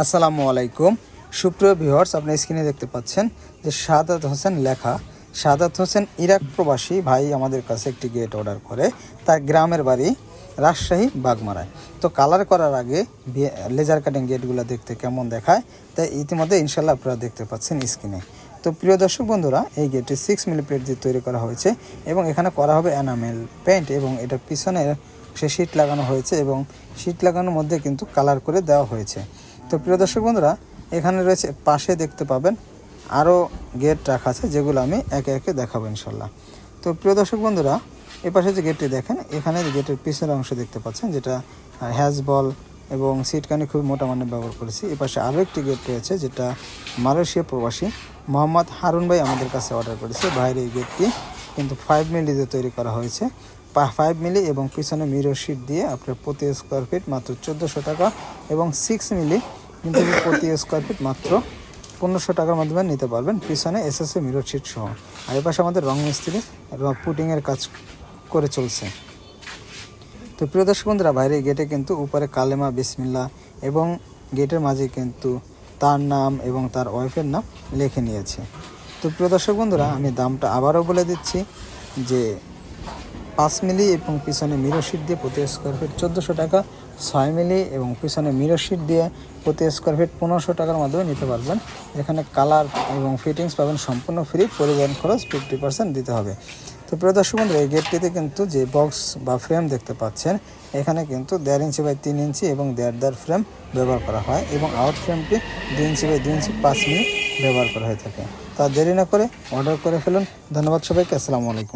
আসসালামু আলাইকুম সুপ্রিয় ভিউয়ার্স, আপনি স্ক্রিনে দেখতে পাচ্ছেন যে শাহাদাত হোসেন লেখা। শাহাদাত হোসেন ইরাক প্রবাসী ভাই আমাদের কাছে একটি গেট অর্ডার করে। তার গ্রামের বাড়ি রাজশাহী বাগমারায়। তো কালার করার আগে লেজার কাটিং গেটগুলো দেখতে কেমন দেখায় তাই ইতিমধ্যে ইনশাল্লাহ আপনারা দেখতে পাচ্ছেন স্ক্রিনে। তো প্রিয় দর্শক বন্ধুরা, এই গেটটি 6 মিলি প্লেট দিয়ে তৈরি করা হয়েছে এবং এখানে করা হবে এনামেল পেইন্ট এবং এটার পিছনে সে শীট লাগানো হয়েছে এবং শীট লাগানোর মধ্যে কিন্তু কালার করে দেওয়া হয়েছে। তো প্রিয় দর্শক বন্ধুরা, এখানে রয়েছে পাশে দেখতে পাবেন আরও গেট রাখা আছে, যেগুলো আমি একে একে দেখাবো ইনশাল্লাহ। তো প্রিয় দর্শক বন্ধুরা, এ পাশে যে গেটটি দেখেন, এখানে গেটের পিছনের অংশ দেখতে পাচ্ছেন, যেটা হ্যাজ বল এবং সিটকানি খুব মোটা মানের ব্যবহার করেছি। এ পাশে আরও একটি গেট রয়েছে, যেটা মালয়েশিয়া প্রবাসী মোহাম্মদ হারুন ভাই আমাদের কাছে অর্ডার করেছে। বাইরে এই গেটটি কিন্তু 5 মিলি দিয়ে তৈরি করা হয়েছে, 5 মিলি এবং পিছনে মিরর শিট দিয়ে আপনার প্রতি স্কোয়ার ফিট মাত্র 1400 টাকা এবং 6 মিলি কিন্তু প্রতি স্কোয়ার ফিট মাত্র 1500 টাকার মাধ্যমে নিতে পারবেন, পিছনে এসএসএ মিরর শিট সহ। আর এ পাশে আমাদের রং মিস্ত্রি পুটিংয়ের কাজ করে চলছে। তো প্রিয় দর্শক বন্ধুরা, বাইরে গেটে কিন্তু উপরে কালেমা বিসমিল্লাহ এবং গেটের মাঝে কিন্তু তার নাম এবং তার ওয়াইফের নাম লিখে নিয়েছে। তো প্রিয় দর্শক বন্ধুরা, আমি দামটা আবারও বলে দিচ্ছি যে 5 মিলি এবং পিছনে মিরর শিট দিয়ে প্রতি স্কোয়ার ফিট 1400 টাকা, 6 মিলি এবং পিছনে মিরর শিট দিয়ে প্রতি স্কোয়ার ফিট 1500 টাকার মাধ্যমে নিতে পারবেন। এখানে কালার এবং ফিটিংস পাবেন সম্পূর্ণ ফ্রি, পরিবহন খরচ 50% দিতে হবে। তো প্রিয় দর্শক বন্ধুরা, এই গেটটিতে কিন্তু যে বক্স বা ফ্রেম দেখতে পাচ্ছেন, এখানে কিন্তু 1.5 ইঞ্চি বাই 3 ইঞ্চি এবং 1.5 ফ্রেম ব্যবহার করা হয় এবং আউট ফ্রেমটি 2 ইঞ্চি বাই 2 ইঞ্চি 5 মিলি ব্যবহার করা হয়ে থাকে। তা দেরি না করে অর্ডার করে ফেলুন। ধন্যবাদ সবাইকে। আসসালামু আলাইকুম।